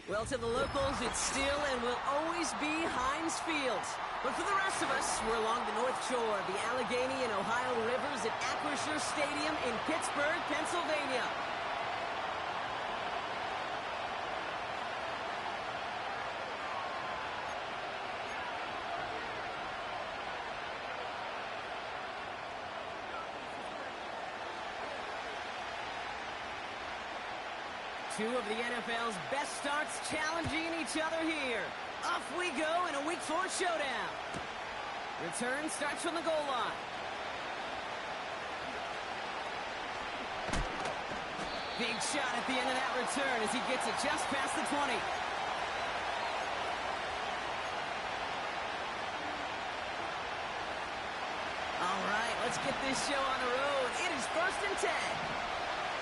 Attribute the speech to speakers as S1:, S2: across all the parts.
S1: Well, to the locals, it's still and will always be Heinz Field. But for the rest of us, we're along the North Shore of the Allegheny and Ohio Rivers at Acrisure Stadium in Pittsburgh, Pennsylvania. Two of the NFL's best starts challenging each other here. Off we go in a Week 4 showdown. Return starts from the goal line. Big shot at the end of that return as he gets it just past the 20. All right, let's get this show on the road. It is 1st and 10.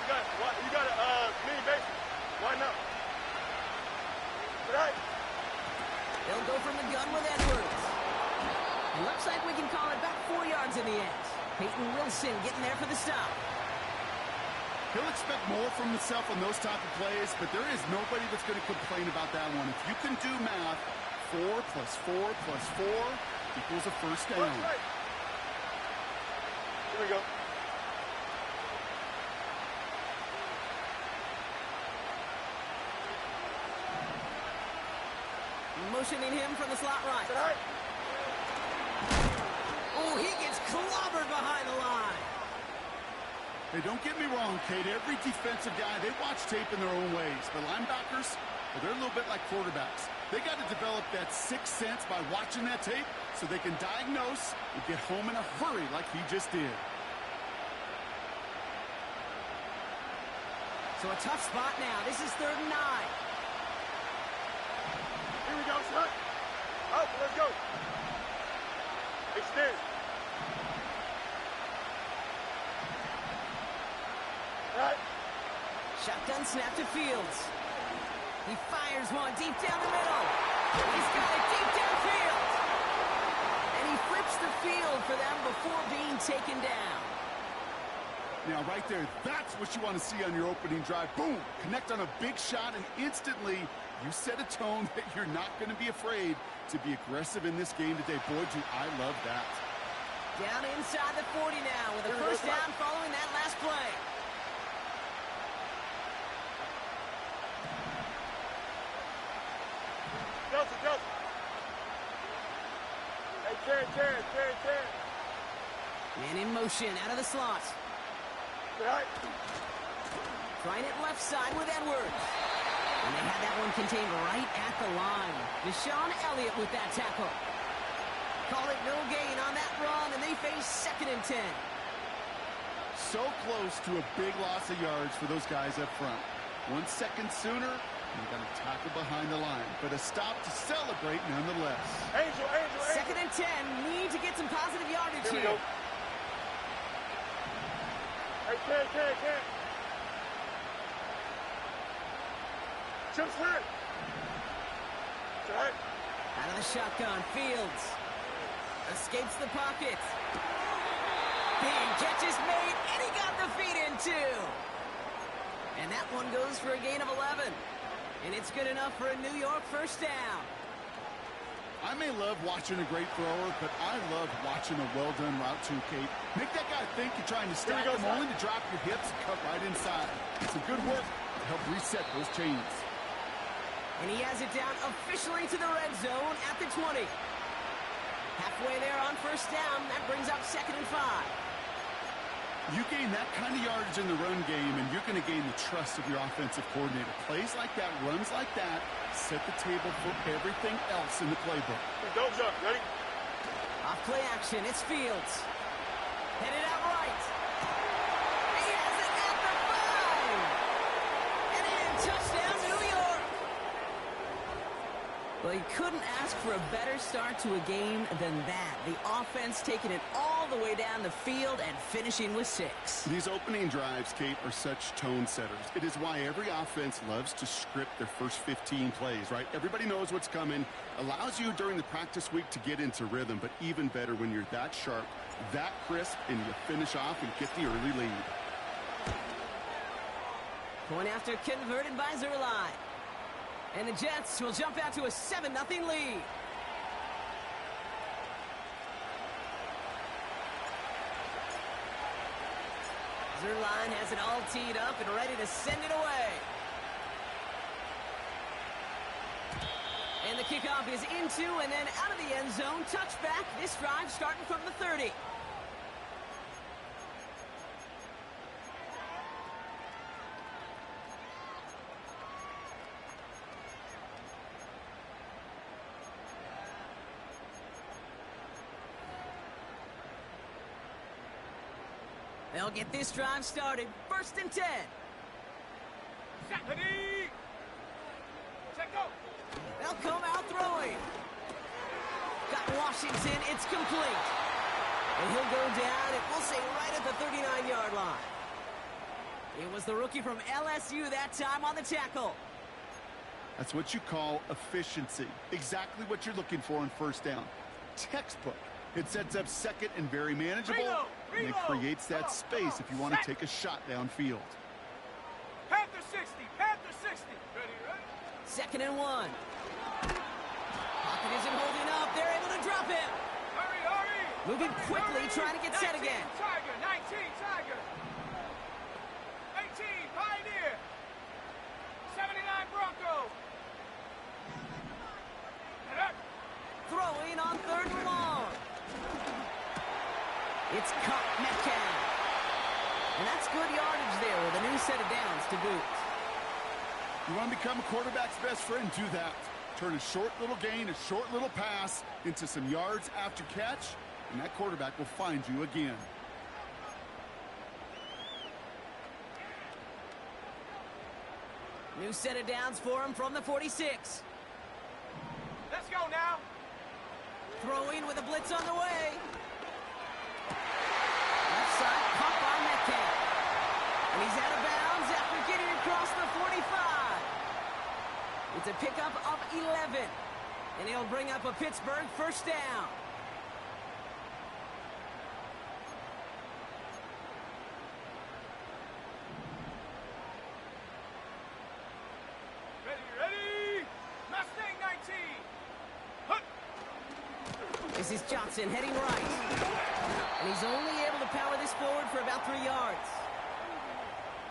S2: You got a mini base. Why not? Right.
S1: They'll go from the gun with Edwards. It looks like we can call it back 4 yards in the end. Peyton Wilson getting there for the stop.
S3: He'll expect more from himself on those type of plays, but there is nobody that's going to complain about that one. If you can do math, 4 plus 4 plus 4 equals a first down.
S2: Right. Here we go.
S1: Motioning him from the slot right. Oh, he gets clobbered behind the line.
S3: Hey, don't get me wrong, Kate. Every defensive guy, they watch tape in their own ways. The linebackers, well, they're a little bit like quarterbacks. They got to develop that sixth sense by watching that tape so they can diagnose and get home in a hurry like he just did.
S1: So a tough spot now. This is 3rd and 9.
S2: Here we go, son. Up, let's go. Extend. Right.
S1: Shotgun snap to Fields. He fires one deep down the middle. He's got it deep downfield. And he flips the field for them before being taken down.
S3: Now, right there, that's what you want to see on your opening drive. Boom! Connect on a big shot, and instantly you set a tone that you're not going to be afraid to be aggressive in this game today. Boy, do I love that.
S1: Down inside the 40 now with a first down following that last play.
S2: Justin. Hey, Terry.
S1: Man in motion out of the slot.
S2: Right.
S1: Trying it left side with Edwards. And they had that one contained right at the line. Deshaun Elliott with that tackle. Call it no gain on that run, and they face 2nd and 10.
S3: So close to a big loss of yards for those guys up front. 1 second sooner, and you got to tackle behind the line. But a stop to celebrate nonetheless.
S2: Angel.
S1: 2nd and 10. Need to get some positive yardage
S2: Here we
S1: here.
S2: go. Hey, Ken. Chip's hurt. Right.
S1: Out of the shotgun, Fields. Escapes the pocket. Big catch is made, and he got the feet in too. And that one goes for a gain of 11. And it's good enough for a New York first down.
S3: I may love watching a great thrower, but I love watching a well-done route too, Kate. Make that guy think you're trying to stack him, only to drop your hips and cut right inside. Some good work to help reset those chains.
S1: And he has it down officially to the red zone at the 20. Halfway there on first down. That brings up 2nd and 5.
S3: You gain that kind of yardage in the run game, and you're going to gain the trust of your offensive coordinator. Plays like that, runs like that, set the table for everything else in the playbook.
S2: Don't jump. Ready?
S1: Off play action. It's Fields. Headed out right. He has it at the 5. And in. Touchdown, New York. Well, he couldn't ask for a better start to a game than that. The offense taking it all the way down the field and finishing with 6.
S3: These opening drives, Kate, are such tone setters. It is why every offense loves to script their first 15 plays, right? Everybody knows what's coming. Allows you during the practice week to get into rhythm, but even better when you're that sharp, that crisp, and you finish off and get the early lead.
S1: Point after converted by Zerline. And the Jets will jump out to a 7-0 lead. Zerline has it all teed up and ready to send it away. And the kickoff is into and then out of the end zone. Touchback. This drive starting from the 30. They'll get this drive started. 1st and 10.
S2: Ready? Check go.
S1: They'll come out throwing. Got Washington. It's complete. And he'll go down, and we'll say right at the 39-yard line. It was the rookie from LSU that time on the tackle.
S3: That's what you call efficiency. Exactly what you're looking for on 1st down. Textbook. It sets up 2nd and very manageable, and it creates that space if you want to take a shot downfield.
S2: Panther 60, Panther 60. Ready, ready?
S1: 2nd and 1. Pocket isn't holding up. They're able to drop him.
S2: Hurry, hurry.
S1: Moving quickly, trying to get set again.
S2: Tiger, 19, Tiger. 18, Pioneer. 79, Bronco.
S1: Throwing on 3rd and long. It's caught Metcalf. And that's good yardage there with a new set of downs to boot.
S3: You want to become a quarterback's best friend? Do that. Turn a short little gain, a short little pass into some yards after catch, and that quarterback will find you again.
S1: New set of downs for him from the 46.
S2: Let's go now.
S1: Throwing with a blitz on the way. Left side, caught by Metcalf. And he's out of bounds after getting across the 45. It's a pickup of 11. And he'll bring up a Pittsburgh 1st down.
S2: Ready, ready. Mustang 19. Hup.
S1: This is Johnson heading right. And he's only able to power this forward for about 3 yards.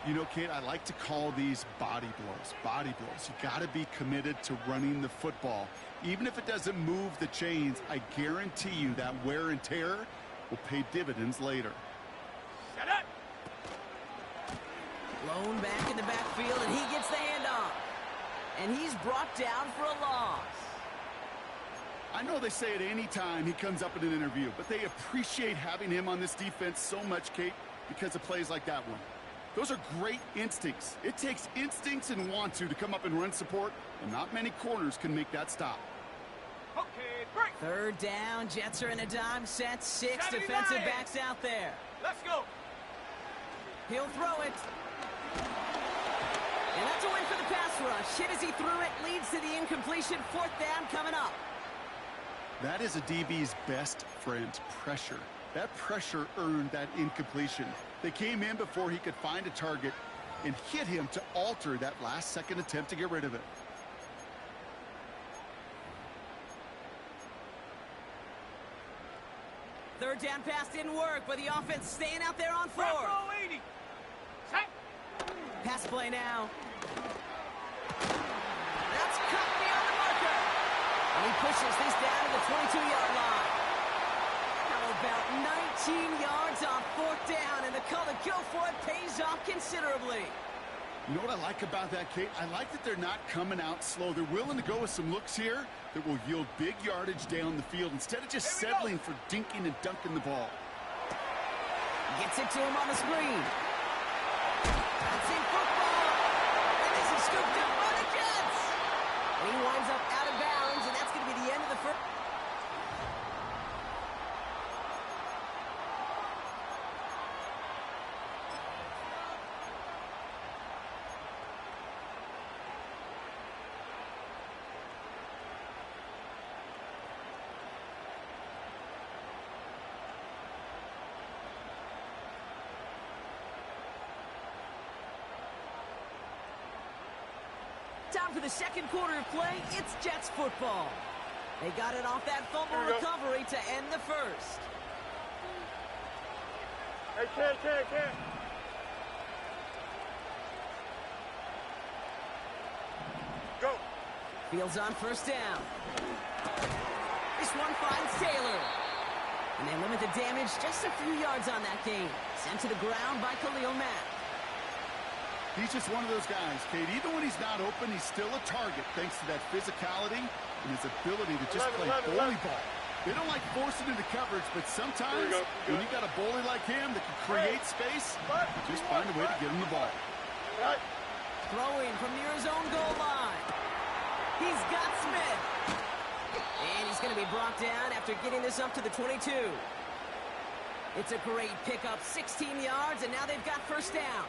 S3: You know, Kate, I like to call these body blows. Body blows. You got to be committed to running the football. Even if it doesn't move the chains, I guarantee you that wear and tear will pay dividends later.
S2: Shut up.
S1: Blown back in the backfield, and he gets the handoff. And he's brought down for a loss.
S3: I know they say it any time he comes up in an interview, but they appreciate having him on this defense so much, Kate, because of plays like that one. Those are great instincts. It takes instincts and want to come up and run support, and not many corners can make that stop.
S2: Okay, break.
S1: 3rd down, Jets are in a dime set. 6
S2: 79.
S1: defensive backs out there.
S2: Let's go.
S1: He'll throw it. And that's a win for the pass rush. Hit as he threw it, leads to the incompletion. 4th down coming up.
S3: That is a DB's best friend, pressure. That pressure earned that incompletion. They came in before he could find a target and hit him to alter that last-second attempt to get rid of it.
S1: Third down pass didn't work, but the offense staying out there on 4.
S2: Roll 80. Set.
S1: Pass play now. That's cut beyond the marker. And he pushes this down to the 22-yard line. How about 19 yards on 4th down, and the call to go for it pays off considerably.
S3: You know what I like about that, Kate? I like that they're not coming out slow. They're willing to go with some looks here that will yield big yardage down the field instead of just settling for dinking and dunking the ball.
S1: Gets it to him on the screen. That's in football. And this is scooped up by the Jets. And he winds up out of bounds, and that's going to be the end of the first. Time for the second quarter of play. It's Jets football. They got it off that fumble recovery to end the first.
S2: Hey, Ken. Go.
S1: Fields on first down. This one finds Taylor. And they limit the damage just a few yards on that game. Sent to the ground by Khalil Mack.
S3: He's just one of those guys, Kate. Even when he's not open, he's still a target thanks to that physicality and his ability to just play bully ball. They don't like forcing into coverage, but sometimes when you got a bully like him that can create space, just find a way to get him the ball.
S1: Throwing from near his own goal line. He's got Smith. And he's going to be brought down after getting this up to the 22. It's a great pickup, 16 yards, and now they've got first down.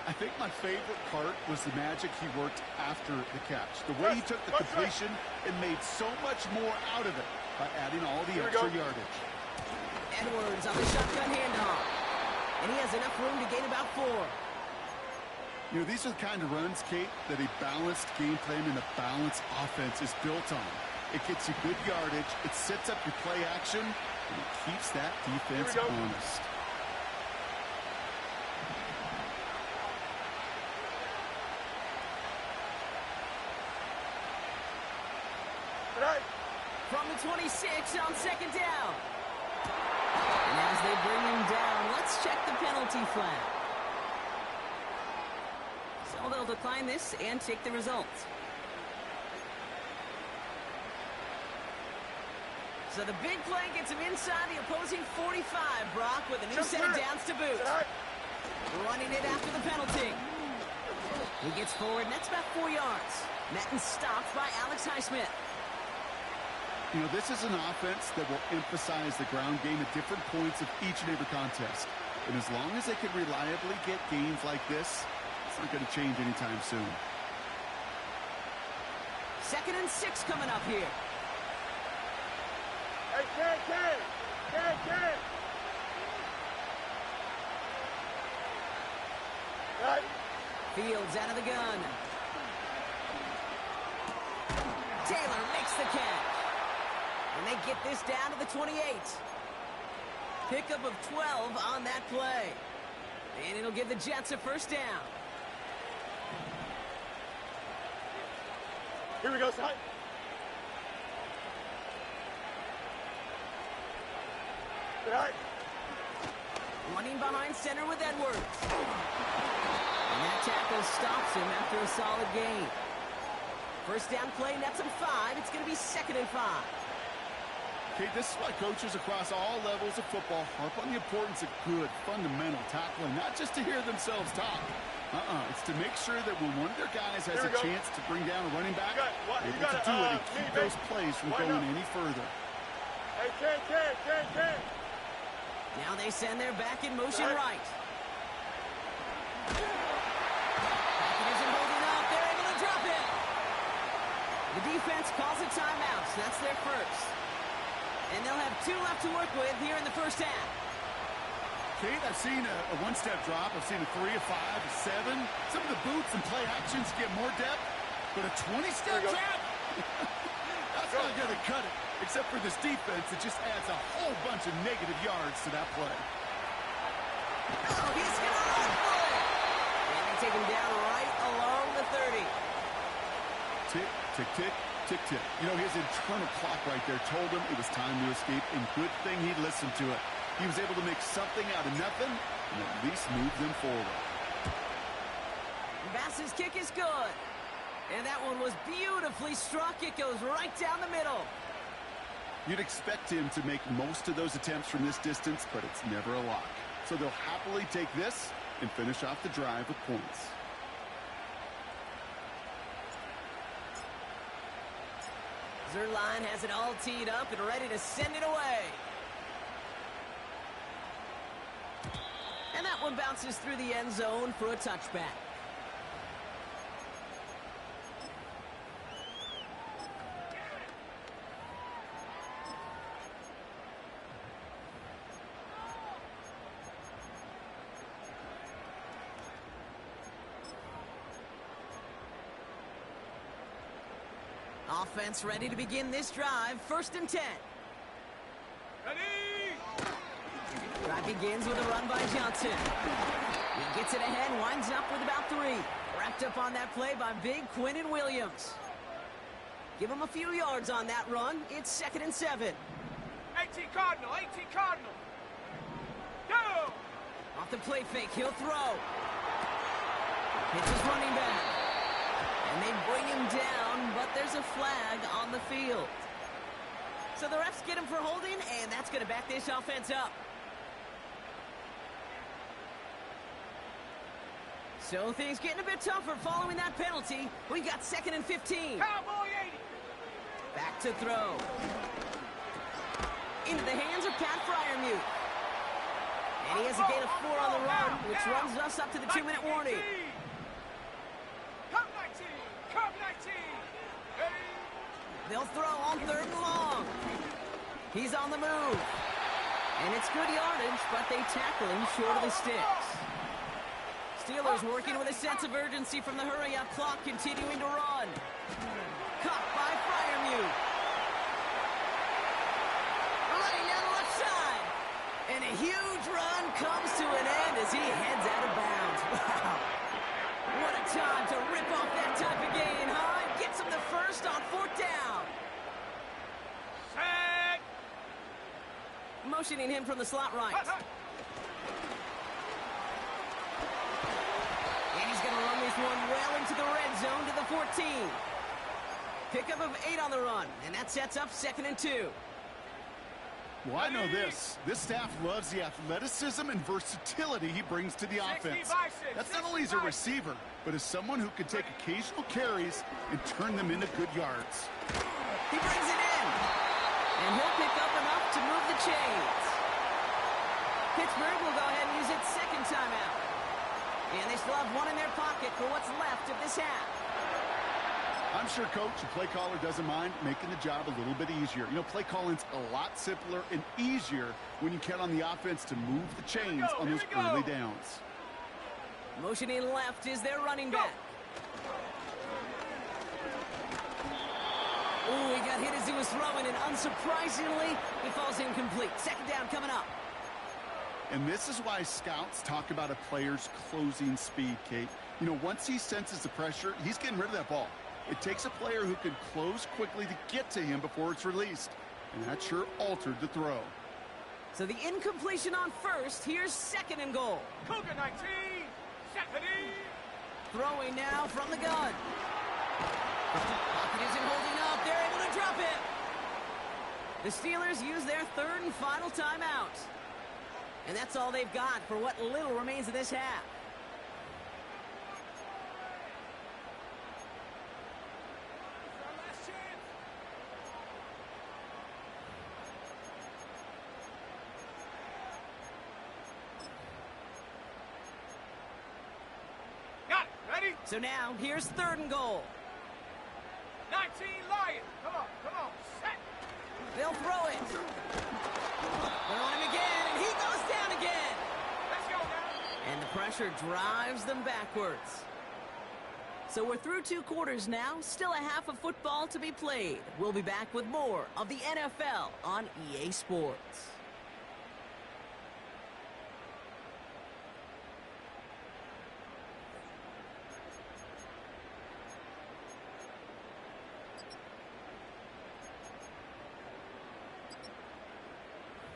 S3: I think my favorite part was the magic he worked after the catch. The way he took the completion and made so much more out of it by adding all the extra yardage.
S1: Edwards on the shotgun handoff. And he has enough room to gain about 4.
S3: You know, these are the kind of runs, Kate, that a balanced game plan and a balanced offense is built on. It gets you good yardage, it sets up your play action, and it keeps that defense honest.
S1: From the 26 on second down. And as they bring him down, let's check the penalty flag. So they'll decline this and take the results. So the big play gets him inside the opposing 45, Brock, with a new set of downs to boot. Running it after the penalty. He gets forward, and that's about 4 yards. Met and stopped by Alex Highsmith.
S3: You know, this is an offense that will emphasize the ground game at different points of each and every contest. And as long as they can reliably get games like this, it's not going to change anytime soon.
S1: 2nd and 6 coming up here.
S2: Hey, Ken.
S1: Fields out of the gun. Taylor makes the catch. And they get this down to the 28. Pickup of 12 on that play. And it'll give the Jets a first down.
S2: Here we go, son.
S1: Running behind center with Edwards. And that tackle stops him after a solid gain. First down play nets him 5. It's going to be 2nd and 5.
S3: Okay, this is why coaches across all levels of football harp on the importance of good, fundamental tackling, not just to hear themselves talk. It's to make sure that when one of their guys has a chance to bring down a running back, they're able to do it and keep those plays from going any further.
S2: Hey, Ken.
S1: Now they send their back in motion right. Packard isn't holding up. They're able to drop it. The defense calls a timeout, so that's their first. And they'll have 2 left to work with here in the first half.
S3: Kate, I've seen a one-step drop. I've seen a 3, a 5, a 7. Some of the boots and play actions get more depth, but a 20-step drop? That's not going to cut it. Except for this defense, it just adds a whole bunch of negative yards to that play.
S1: Oh, he's going to run for it. And they take him down right along the 30.
S3: Tick, tick, tick, tick, tick. You know, his internal clock right there told him it was time to escape, and good thing he listened to it. He was able to make something out of nothing and at least move them forward.
S1: Bass's kick is good. And that one was beautifully struck. It goes right down the middle.
S3: You'd expect him to make most of those attempts from this distance, but it's never a lock. So they'll happily take this and finish off the drive with points.
S1: Zerline has it all teed up and ready to send it away. And that one bounces through the end zone for a touchback. Offense ready to begin this drive. 1st and 10.
S2: Ready!
S1: Drive begins with a run by Johnson. He gets it ahead, winds up with about 3. Wrapped up on that play by big Quinnen Williams. Give him a few yards on that run. It's 2nd and 7.
S2: 18 Cardinal, 18 Cardinal. Go!
S1: Off the play fake, he'll throw. Hits his running back. And they bring him down, but there's a flag on the field. So the refs get him for holding, and that's going to back this offense up. So things getting a bit tougher following that penalty. We've got 2nd and 15.
S2: Cowboy 80.
S1: Back to throw. Into the hands of Pat Fryermuth. And he has a gain of 4 on the run, which runs us up to the 2-minute warning.
S2: Come 19, come 19. Ready?
S1: They'll throw on 3rd and long. He's on the move. And it's good yardage, but they tackle him short of the sticks. Steelers working with a sense of urgency from the hurry-up clock, continuing to run. Caught by Fryermuth. Running down the left side. And a huge run comes to an end as he heads out of bounds. Wow. What a time to rip off that type of gain, huh? Gets him the first on 4th down.
S2: Set.
S1: Motioning him from the slot right. And he's going to run this one well into the red zone to the 14. Pickup of 8 on the run, and that sets up 2nd and 2.
S3: Well, I know this. This staff loves the athleticism and versatility he brings to the offense. That's not only as a receiver, but as someone who can take occasional carries and turn them into good yards.
S1: He brings it in, and he'll pick up enough to move the chains. Pittsburgh will go ahead and use its 2nd timeout. And they still have 1 in their pocket for what's left of this half.
S3: I'm sure, Coach, the play caller doesn't mind making the job a little bit easier. You know, play calling's a lot simpler and easier when you count on the offense to move the chains on those early downs.
S1: Motioning left is their running back. Ooh, he got hit as he was throwing, and unsurprisingly, he falls incomplete. 2nd down coming up.
S3: And this is why scouts talk about a player's closing speed, Kate. You know, once he senses the pressure, he's getting rid of that ball. It takes a player who can close quickly to get to him before it's released. And that sure altered the throw.
S1: So the incompletion on 1st. Here's 2nd and goal.
S2: Cougar 19. Stephanie.
S1: Throwing now from the gun. Pocket isn't holding up. They're able to drop it. The Steelers use their 3rd and final timeout. And that's all they've got for what little remains of this half.
S2: Got it. Ready?
S1: So now, here's 3rd and goal.
S2: 19 Lion. Come on. Set.
S1: They'll throw it. They're on him again, and he goes down again.
S2: Let's go now.
S1: And the pressure drives them backwards. So we're through 2 quarters now, still a half of football to be played. We'll be back with more of the NFL on EA Sports.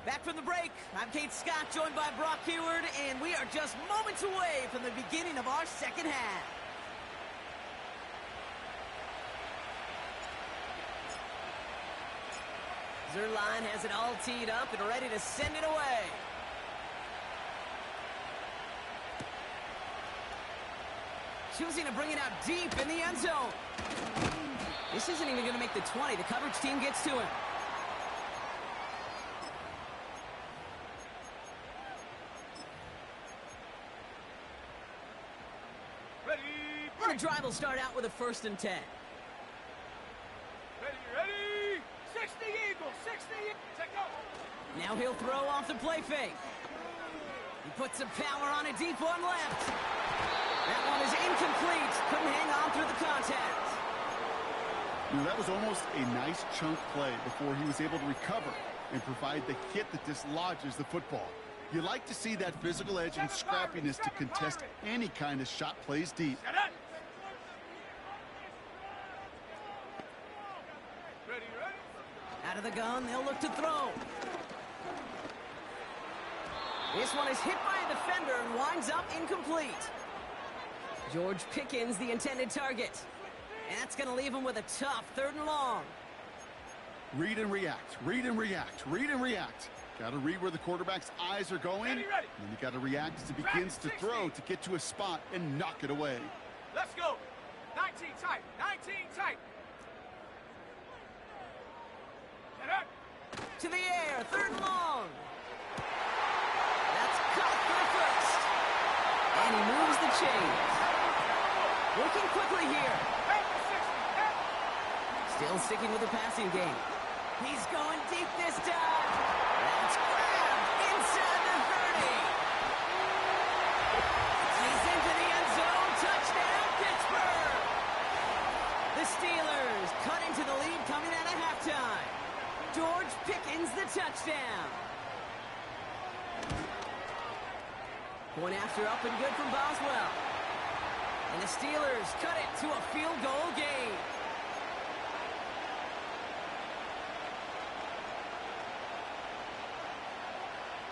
S1: Back from the break, I'm Kate Scott, joined by Brock Heward, and we are just moments away from the beginning of our 2nd half. Zerline has it all teed up and ready to send it away. Choosing to bring it out deep in the end zone. This isn't even going to make the 20. The coverage team gets to him. The drive will start out with a 1st and 10.
S2: Ready. 60 Eagles, 60 Eagles. Take off.
S1: Now he'll throw off the play fake. He puts some power on a deep one left. That one is incomplete. Couldn't hang on through the contact.
S3: You know, that was almost a nice chunk play before he was able to recover and provide the hit that dislodges the football. You like to see that physical edge and scrappiness to contest any kind of shot plays deep.
S1: Out of the gun, they'll look to throw. This one is hit by a defender and winds up incomplete. George Pickens, the intended target. And that's going to leave him with a tough 3rd and long.
S3: Read and react, read and react, read and react. Got to read where the quarterback's eyes are going. And then you got to react as he begins to throw to get to a spot and knock it away.
S2: Let's go. 19 tight. 19 tight.
S1: To the air, 3rd and long. That's caught for the first. And he moves the chains. Working quickly here. Still sticking with the passing game. He's going deep this time. That's grabbed inside the 30. He's into the end zone. Touchdown, Pittsburgh. The Steelers cut into the lead coming out of halftime. George Pickens the touchdown. Point after up and good from Boswell. And the Steelers cut it to a field goal game.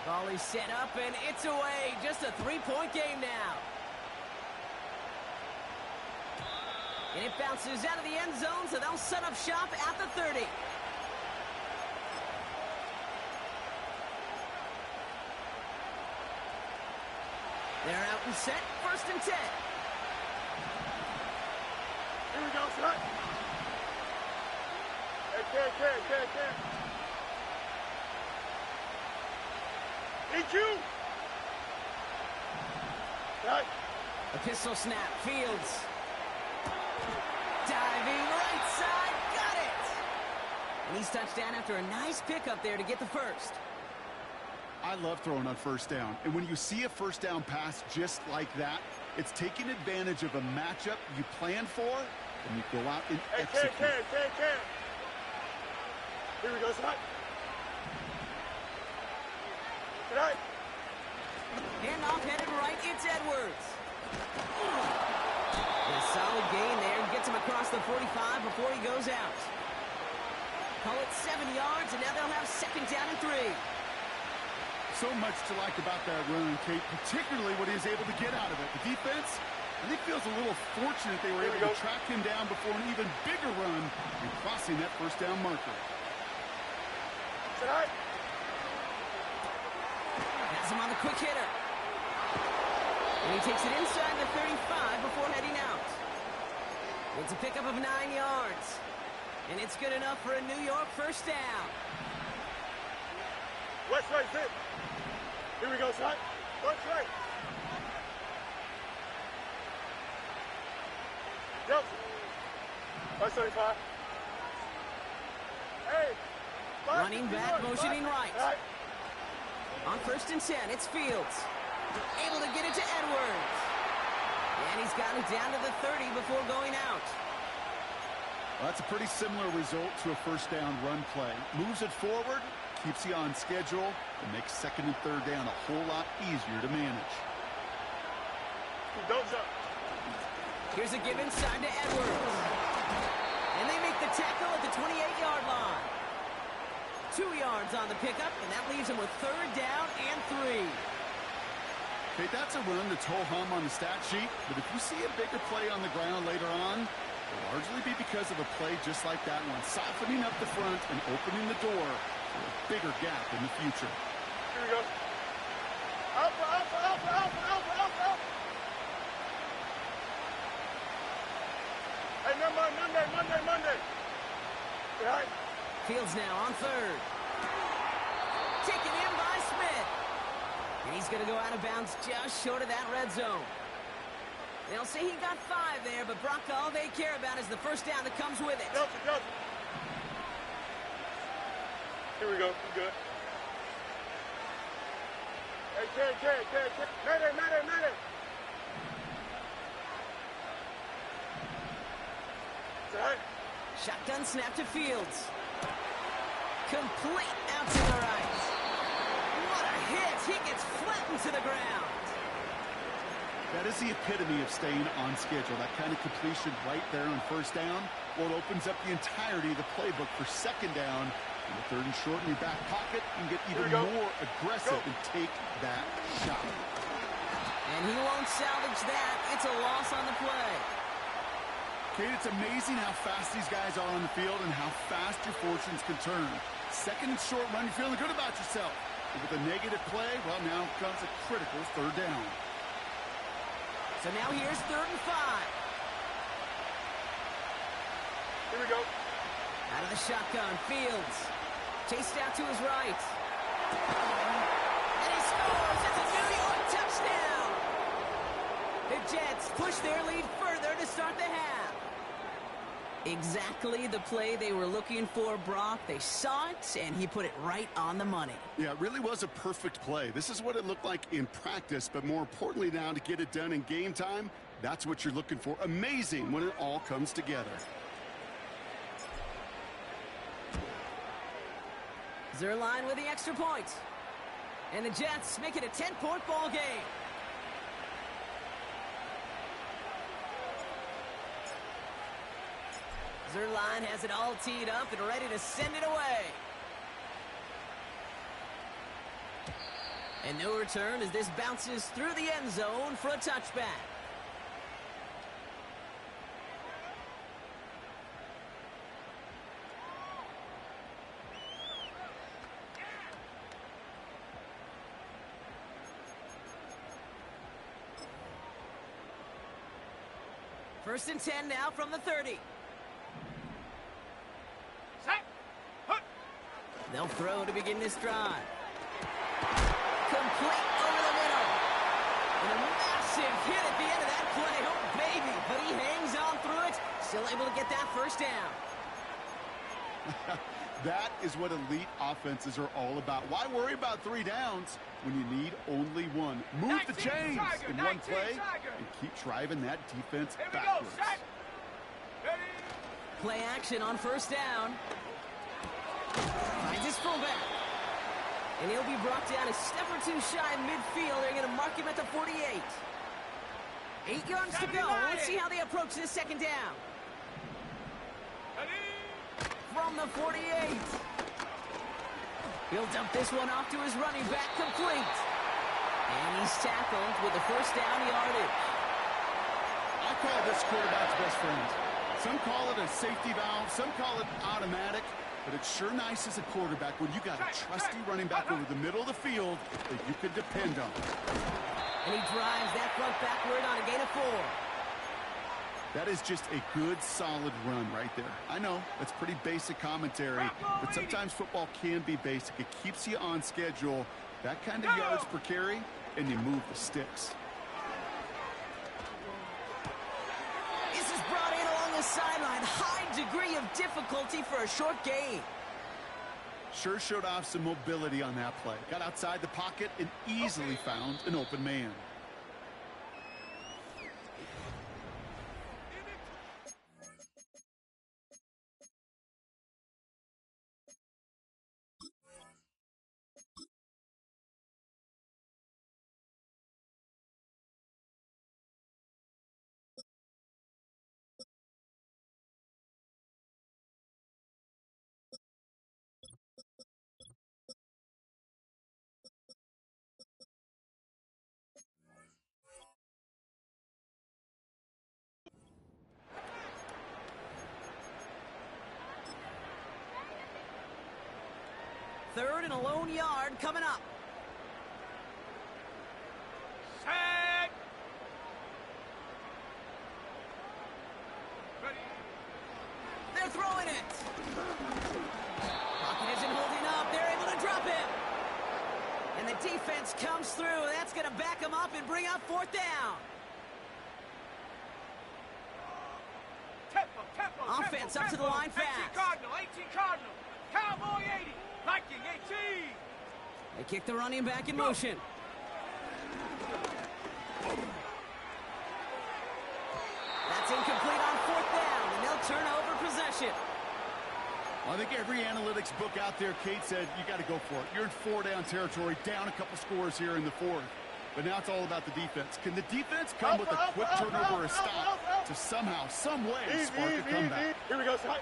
S1: Ball is set up and it's away. Just a 3-point game now. And it bounces out of the end zone, so they'll set up shop at the 30. They're out and set, 1st and 10.
S2: Here we go, son. Hey, can. EQ. Right.
S1: A pistol snap, Fields. Diving right side, got it! And he's touchdown after a nice pickup there to get the first.
S3: I love throwing on 1st down. And when you see a 1st down pass just like that, it's taking advantage of a matchup you plan for, and you go out and execute.
S2: Can. Here we go, son. Right.
S1: Handoff headed right, it's Edwards. A solid gain there, gets him across the 45 before he goes out. Call it 7 yards, and now they'll have 2nd down and 3.
S3: So much to like about that run, Kate, particularly what he was able to get out of it. The defense, I think, feels a little fortunate they were able to track him down before an even bigger run and crossing that 1st down marker.
S2: Tonight.
S1: Has him on the quick hitter. And he takes it inside the 35 before heading out. It's a pickup of 9 yards. And it's good enough for a New York 1st down.
S2: West right, zip. Here we go, son. West right. Jump. West 35. Hey.
S1: Running back, motioning right. On 1st and 10, it's Fields. Able to get it to Edwards. And he's got it down to the 30 before going out.
S3: Well, that's a pretty similar result to a 1st down run play. Moves it forward, keeps you on schedule, and makes 2nd and 3rd down a whole lot easier to manage.
S2: Don't jump.
S1: Here's a give inside to Edwards. And they make the tackle at the 28-yard line. 2 yards on the pickup, and that leaves him with 3rd down and 3.
S3: Okay, that's a run that's ho-hum on the stat sheet, but if you see a bigger play on the ground later on, it'll largely be because of a play just like that one, softening up the front and opening the door for a bigger gap in the future.
S2: Here we go. Alpha. Hey, Monday. Right.
S1: Fields now on 3rd. Taken in by Smith. And he's going to go out of bounds just short of that red zone. They'll say he got 5 there, but Brock, all they care about is the 1st down that comes with it.
S2: Jump. Here we go. We good. Hey, can. Madden. Right.
S1: Shotgun snap to Fields. Complete out to the right. What a hit. He gets flattened to the ground.
S3: That is the epitome of staying on schedule. That kind of completion right there on first down. Well, it opens up the entirety of the playbook for second down. In the third and short in your back pocket, you can get even more aggressive and take that shot.
S1: And he won't salvage that. It's a loss on the play.
S3: Kate, it's amazing how fast these guys are on the field and how fast your fortunes can turn. Second and short run, you're feeling good about yourself. But with a negative play, well, now comes a critical third down.
S1: So now here's 3rd and 5.
S2: Here we go.
S1: Out of the shotgun, Fields. Chased out to his right. And he scores! It's a New York touchdown! The Jets push their lead further to start the half. Exactly the play they were looking for, Brock. They saw it, and he put it right on the money.
S3: Yeah, it really was a perfect play. This is what it looked like in practice, but more importantly now, to get it done in game time, that's what you're looking for. Amazing when it all comes together.
S1: Zerline with the extra point. And the Jets make it a 10-point ball game. Zerline has it all teed up and ready to send it away. And no return as this bounces through the end zone for a touchback. First and 10 now from the 30. They'll throw to begin this drive. Complete over the middle. And a massive hit at the end of that play. Oh, baby. But he hangs on through it. Still able to get that first down.
S3: That is what elite offenses are all about. Why worry about 3 downs when you need only 1? Move the chains in one play and keep driving that defense backwards.
S1: Play action on first down. Finds his fullback. And he'll be brought down a step or 2 shy of midfield. They're going to mark him at the 48. 8 yards to go. Let's see how they approach this second down. From the 48. He'll dump this one off to his running back, complete. And he's tackled with the first down yardage.
S3: I call this quarterback's best friend. Some call it a safety valve, some call it automatic, but it's sure nice as a quarterback when you got a trusty running back over the middle of the field that you can depend on.
S1: And he drives that front backward on a gain of 4.
S3: That is just a good, solid run right there. I know, that's pretty basic commentary, but sometimes football can be basic. It keeps you on schedule, that kind of yards per carry, and you move the sticks.
S1: This is brought in along the sideline. High degree of difficulty for a short gain.
S3: Sure showed off some mobility on that play. Got outside the pocket and easily found an open man.
S1: Third and a lone yard coming up.
S2: Set. Ready.
S1: They're throwing it. Pocket isn't holding up. They're able to drop him. And the defense comes through. That's going to back him up and bring up 4th down.
S2: Tempo.
S1: Offense up to the line fast.
S2: 18 Cardinal. Cowboy 80. Viking 18.
S1: They kick the running back in motion. That's incomplete on 4th down, and they'll turn over possession.
S3: I think every analytics book out there, Kate, said you got to go for it. You're in 4-down territory, down a couple scores here in the fourth. But now it's all about the defense. Can the defense come with a quick turnover or a stop to somehow, some way spark a comeback?
S2: Here we go, son.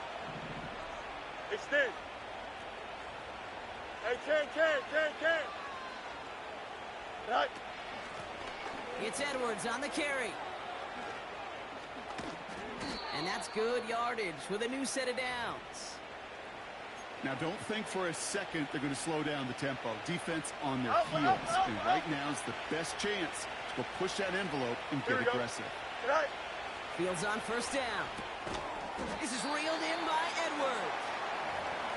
S2: Extend. Hey, Ken. Right.
S1: It's Edwards on the carry. And that's good yardage with a new set of downs.
S3: Now, don't think for a second they're going to slow down the tempo. Defense on their heels. And right now is the best chance to go push that envelope and get aggressive.
S2: Right.
S1: Fields on first down. This is reeled in by Edwards.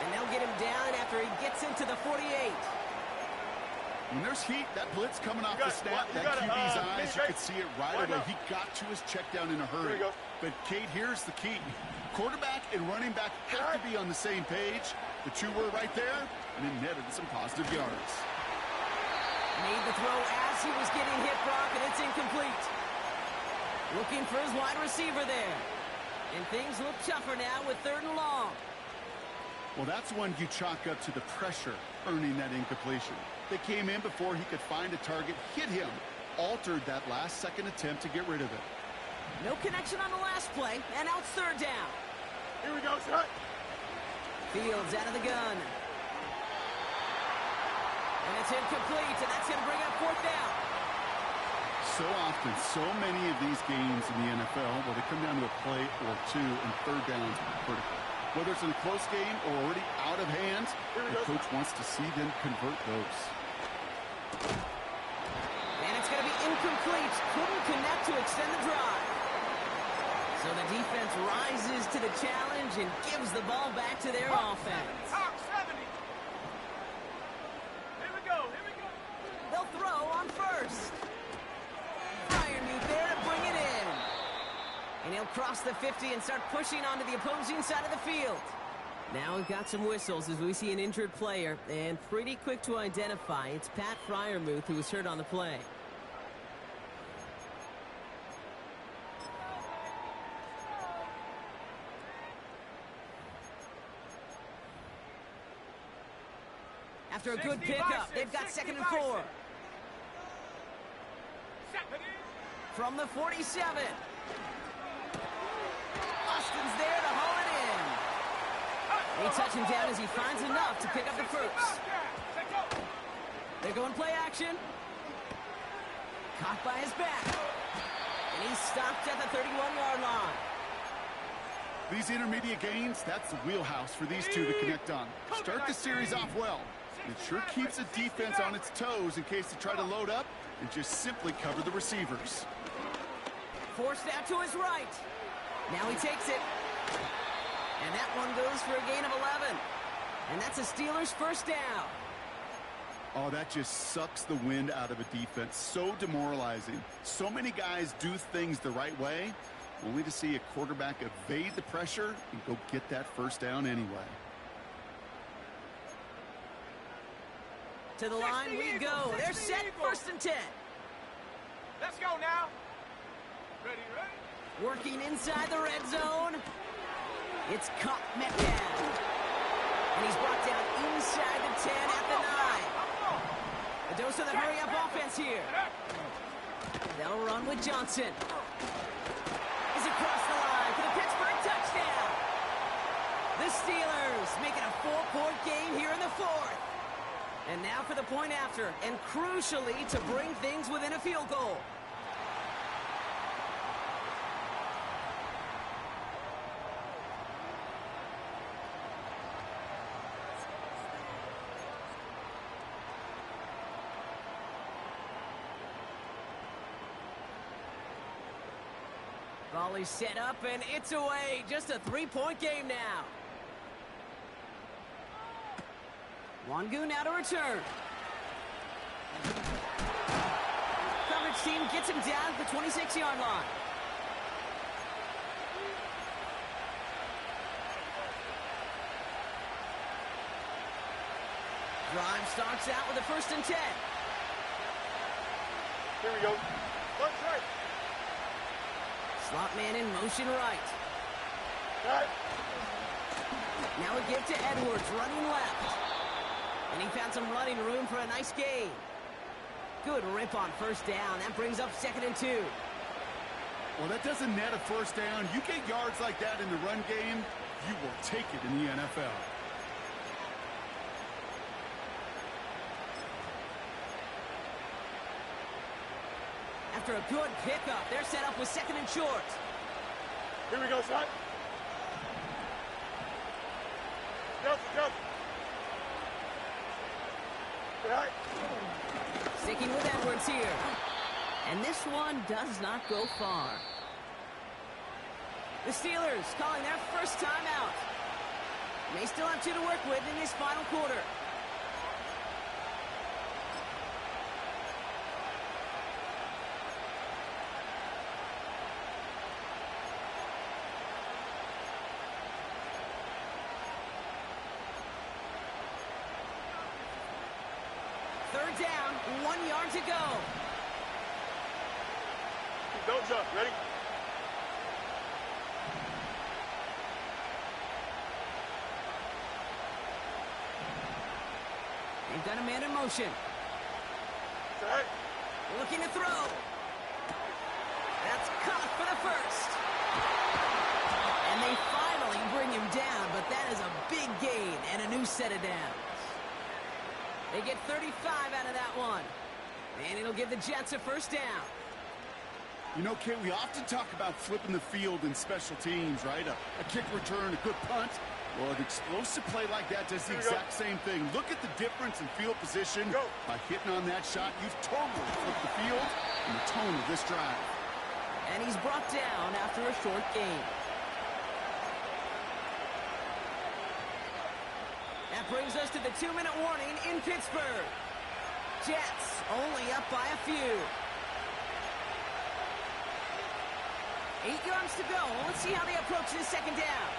S1: And they'll get him down after he gets into the 48.
S3: When there's heat, that blitz coming off the snap, that QB's eyes, you could see it right away. He got to his check down in a hurry. But, Kate, here's the key. Quarterback and running back have to be on the same page. The two were right there, and it netted some positive yards.
S1: Made the throw as he was getting hit, Brock, and it's incomplete. Looking for his wide receiver there. And things look tougher now with 3rd and long.
S3: Well, that's one you chalk up to the pressure earning that incompletion. They came in before he could find a target, hit him, altered that last-second attempt to get rid of it.
S1: No connection on the last play, and now it's 3rd down.
S2: Here we go, son.
S1: Fields out of the gun. And it's incomplete, and that's going to bring up 4th down.
S3: So often, so many of these games in the NFL, where they come down to a play or two, and 3rd downs are critical. Whether it's in a close game or already out of hand, the coach wants to see them convert those.
S1: And it's going to be incomplete. Couldn't connect to extend the drive. So the defense rises to the challenge and gives the ball back to their offense.
S2: Top 70. Here we go.
S1: They'll throw on first. Freiermuth there to bring it in. And he'll cross the 50 and start pushing onto the opposing side of the field. Now we've got some whistles as we see an injured player, and pretty quick to identify. It's Pat Freiermuth who was hurt on the play. After a good pickup, they've got 2nd and 4. From the 47. Austin's there to haul it in. They touch him down as he finds enough to pick up the first. They're going play action. Caught by his back. And he's stopped at the 31-yard line.
S3: These intermediate gains, that's the wheelhouse for these two to connect on. Start the series off well. It sure keeps the defense on its toes in case they try to load up and just simply cover the receivers.
S1: Forced out to his right. Now he takes it. And that one goes for a gain of 11. And that's a Steelers first down.
S3: Oh, that just sucks the wind out of a defense. So demoralizing. So many guys do things the right way, only to see a quarterback evade the pressure and go get that first down anyway.
S1: To the line we go. They're set 1st and 10.
S2: Let's go now. Ready.
S1: Working inside the red zone. It's caught Metcalf. And he's brought down inside the 10 at the 9. A dose of the hurry-up offense here. They'll run with Johnson. Is across the line for the Pittsburgh touchdown. The Steelers making a 4-point game here in the 4th. And now for the point after, and crucially to bring things within a field goal. Volley set up, and it's away. Just a 3-point game now. Wangu now to return. Coverage team gets him down at the 26-yard line. Drive starts out with a 1st and 10.
S2: Here we go. Lunch right.
S1: Slot man in motion right. Now a give to Edwards, running left. And he found some running room for a nice gain. Good rip on first down. That brings up 2nd and 2.
S3: Well, that doesn't net a first down. You get yards like that in the run game, you will take it in the NFL.
S1: After a good pickup, they're set up with 2nd and short.
S2: Here we go, son. Jump. Right.
S1: Sticking with Edwards here. And this one does not go far. The Steelers calling their first timeout. They still have 2 to work with in this final quarter. Third down, 1 yard to go.
S2: Don't jump. Ready?
S1: They've got a man in motion.
S2: Set.
S1: Looking to throw. That's caught for the first. And they finally bring him down, but that is a big gain and a new set of downs. They get 35 out of that one. And it'll give the Jets a first down.
S3: You know, Kate, we often talk about flipping the field in special teams, right? A kick return, a good punt. Well, an explosive play like that does the exact same thing. Look at the difference in field position. By hitting on that shot, you've totally flipped the field and the tone of this drive.
S1: And he's brought down after a short gain. That brings us to the 2-minute warning in Pittsburgh. Jets only up by a few. 8 yards to go. Let's see how they approach this second down.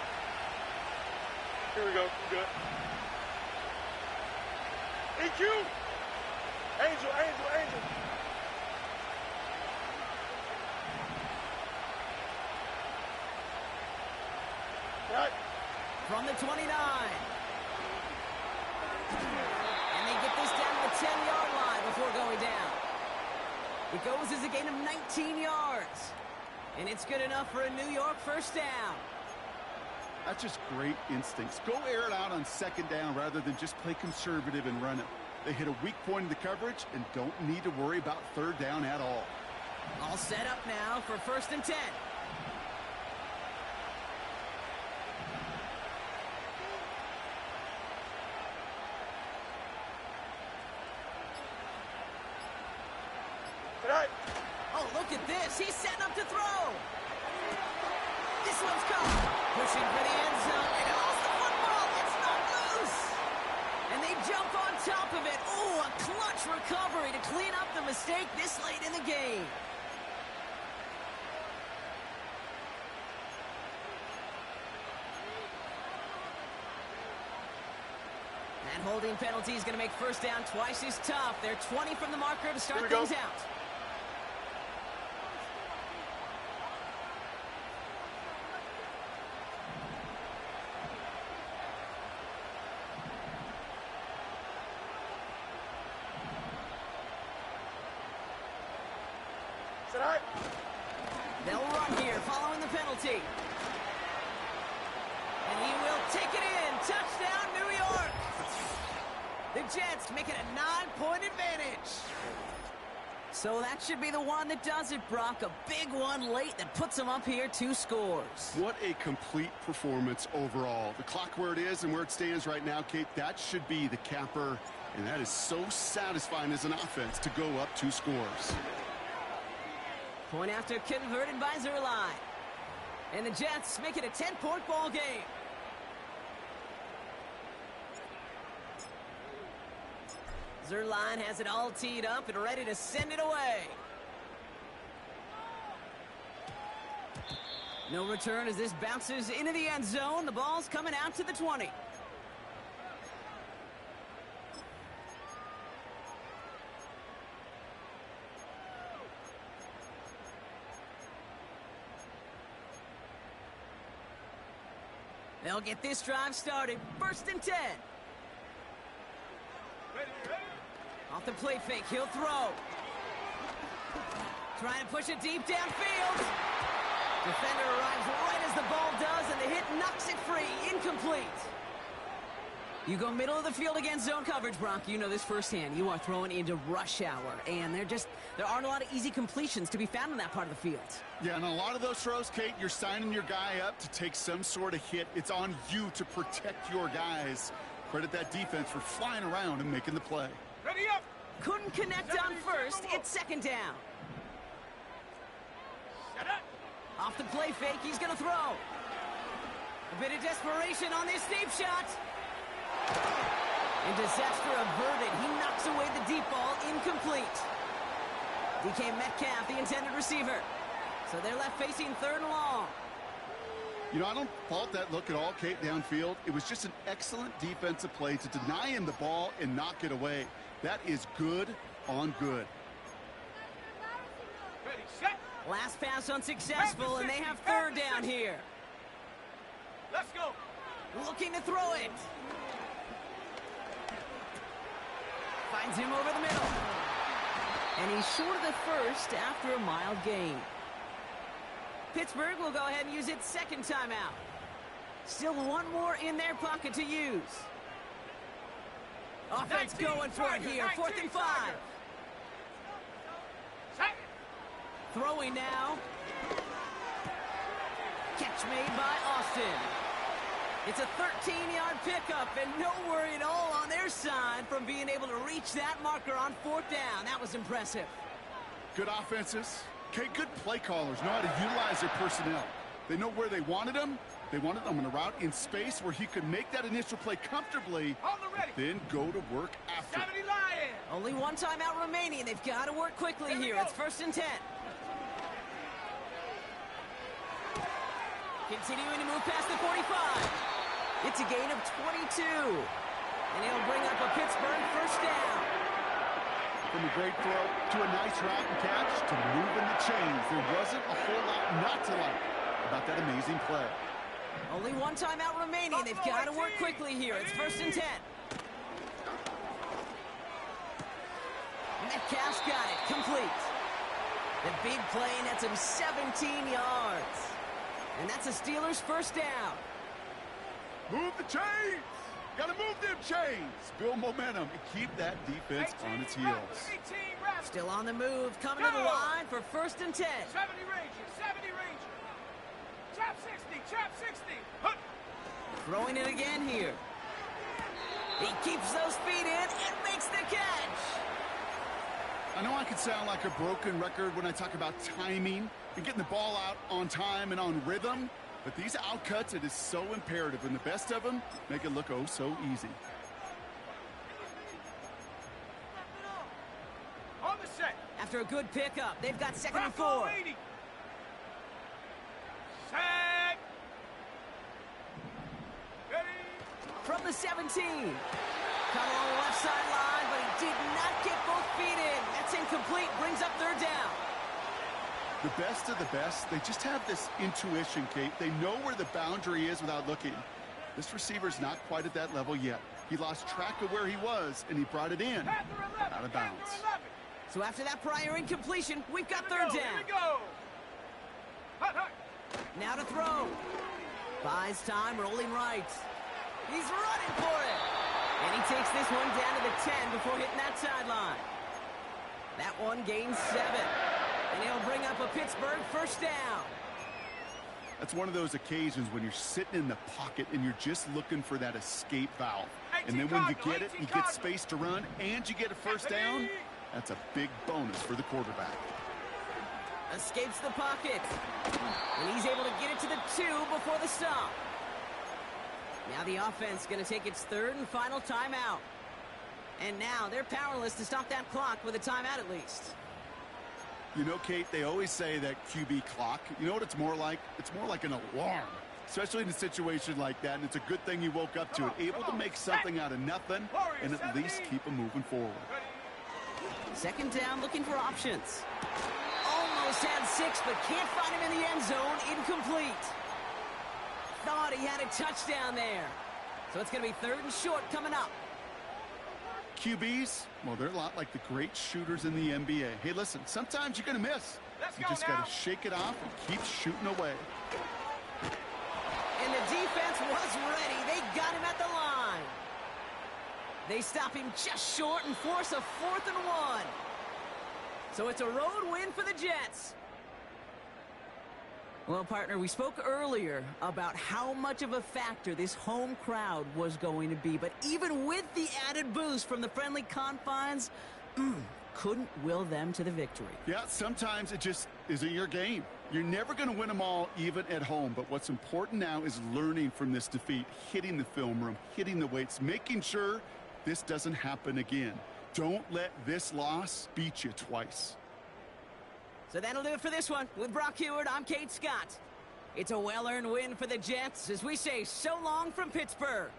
S2: Here we go. Good. EQ. Angel. Right.
S1: From the 29. And they get this down to the 10-yard line before going down. It goes as a gain of 19 yards. And it's good enough for a New York first down.
S3: That's just great instincts. Go air it out on second down rather than just play conservative and run it. They hit a weak point in the coverage and don't need to worry about third down at all.
S1: All set up now for 1st and 10.
S2: Right.
S1: Oh, look at this. He's setting up to throw. This one's caught. Pushing for the end zone. And it the football. It's not loose. And they jump on top of it. Oh, a clutch recovery to clean up the mistake this late in the game. That holding penalty is going to make first down twice as tough. They're 20 from the marker to start things out. They'll run here following the penalty. And he will take it in. Touchdown, New York. The Jets make it a 9-point advantage. So that should be the one that does it, Brock. A big one late that puts them up here 2 scores.
S3: What a complete performance overall. The clock where it is and where it stands right now, Kate, that should be the capper. And that is so satisfying as an offense to go up 2 scores.
S1: Point after converted by Zerline. And the Jets make it a 10-point ball game. Zerline has it all teed up and ready to send it away. No return as this bounces into the end zone. The ball's coming out to the 20. They'll get this drive started. 1st and 10. Off the play fake, he'll throw. Trying to push it deep downfield. Defender arrives right as the ball does, and the hit knocks it free. Incomplete. You go middle of the field against zone coverage, Brock. You know this firsthand. You are throwing into rush hour, and there aren't a lot of easy completions to be found in that part of the field.
S3: Yeah, and a lot of those throws, Kate, you're signing your guy up to take some sort of hit. It's on you to protect your guys. Credit that defense for flying around and making the play.
S2: Ready up!
S1: Couldn't connect on first. It's 2nd down.
S2: Set up!
S1: Off the play fake, he's going to throw. A bit of desperation on this deep shot. And disaster averted. He knocks away the deep ball. Incomplete. DK Metcalf, the intended receiver. So they're left facing 3rd and long.
S3: You know, I don't fault that look at all, Kate, downfield. It was just an excellent defensive play to deny him the ball and knock it away. That is good on good.
S2: Ready, set!
S1: Last pass unsuccessful, and they have 3rd down here.
S2: Let's go!
S1: Looking to throw it. Finds him over the middle. And he's short of the first after a mild gain. Pittsburgh will go ahead and use its 2nd timeout. Still one more in their pocket to use. Offense going for it here. 4th and 5.
S2: Set!
S1: Throwing now. Catch made by Austin. It's a 13-yard pickup, and no worry at all on their side from being able to reach that marker on 4th down. That was impressive.
S3: Good offenses. Okay, good play callers know how to utilize their personnel. They know where they wanted him. They wanted him on a route in space where he could make that initial play comfortably, then go to work after.
S2: 70 Lions!
S1: Only one timeout remaining. They've got to work quickly here. It's 1st and 10. Continuing to move past the 45. It's a gain of 22. And it'll bring up a Pittsburgh 1st down.
S3: From a great throw to a nice route and catch to moving the chains. There wasn't a whole lot not to like about that amazing play.
S1: Only one timeout remaining. They've got to work quickly here. It's 1st and 10. Metcalf's got it. Complete. The big play nets him 17 yards. And that's a Steelers 1st down.
S3: Move the chains! Gotta move them chains! Build momentum and keep that defense on its heels.
S1: Still on the move, coming to the line for 1st and 10.
S2: 70 Ranger, 70 Ranger. Trap 60, trap 60. Hup.
S1: Throwing it again here. He keeps those feet in and makes the catch.
S3: I know I can sound like a broken record when I talk about timing and getting the ball out on time and on rhythm, but these outcuts, it is so imperative, and the best of them make it look oh so easy.
S2: On the set.
S1: After a good pickup, they've got 2nd and 4.
S2: Set. Ready.
S1: From the 17. Come along the left sideline, but he did not get both feet in. That's incomplete. Brings up 3rd down.
S3: The best of the best, they just have this intuition, Kate. They know where the boundary is without looking. This receiver's not quite at that level yet. He lost track of where he was, and he brought it in out of bounds.
S1: So after that prior incompletion, we've got 3rd down.
S2: Here we go. Hut, hut.
S1: Now to throw. Buys time, rolling right. He's running for it. And he takes this one down to the 10 before hitting that sideline. That one gains 7. And he'll bring up a Pittsburgh 1st down.
S3: That's one of those occasions when you're sitting in the pocket and you're just looking for that escape valve. And then when you get it, you get space to run, and you get a 1st down, that's a big bonus for the quarterback.
S1: Escapes the pocket. And he's able to get it to the 2 before the stop. Now the offense going to take its 3rd and final timeout. And now they're powerless to stop that clock with a timeout at least.
S3: You know, Kate, they always say that QB clock. You know what it's more like? It's more like an alarm, especially in a situation like that, and it's a good thing you woke up to it. Able to make something out of nothing and at least keep them moving forward.
S1: 2nd down, looking for options. Almost had 6, but can't find him in the end zone. Incomplete. thought he had a touchdown there. So it's going to be 3rd and short coming up.
S3: QBs, well, they're a lot like the great shooters in the NBA. Hey, listen, sometimes you're going to miss. You just got to shake it off and keep shooting away.
S1: And the defense was ready. They got him at the line. They stop him just short and force a 4th and 1. So it's a road win for the Jets. Well, partner, we spoke earlier about how much of a factor this home crowd was going to be. But even with the added boost from the friendly confines, couldn't will them to the victory.
S3: Yeah, sometimes it just isn't your game. You're never going to win them all, even at home. But what's important now is learning from this defeat, hitting the film room, hitting the weights, making sure this doesn't happen again. Don't let this loss beat you twice.
S1: So that'll do it for this one. With Brock Heward, I'm Kate Scott. It's a well-earned win for the Jets as we say so long from Pittsburgh.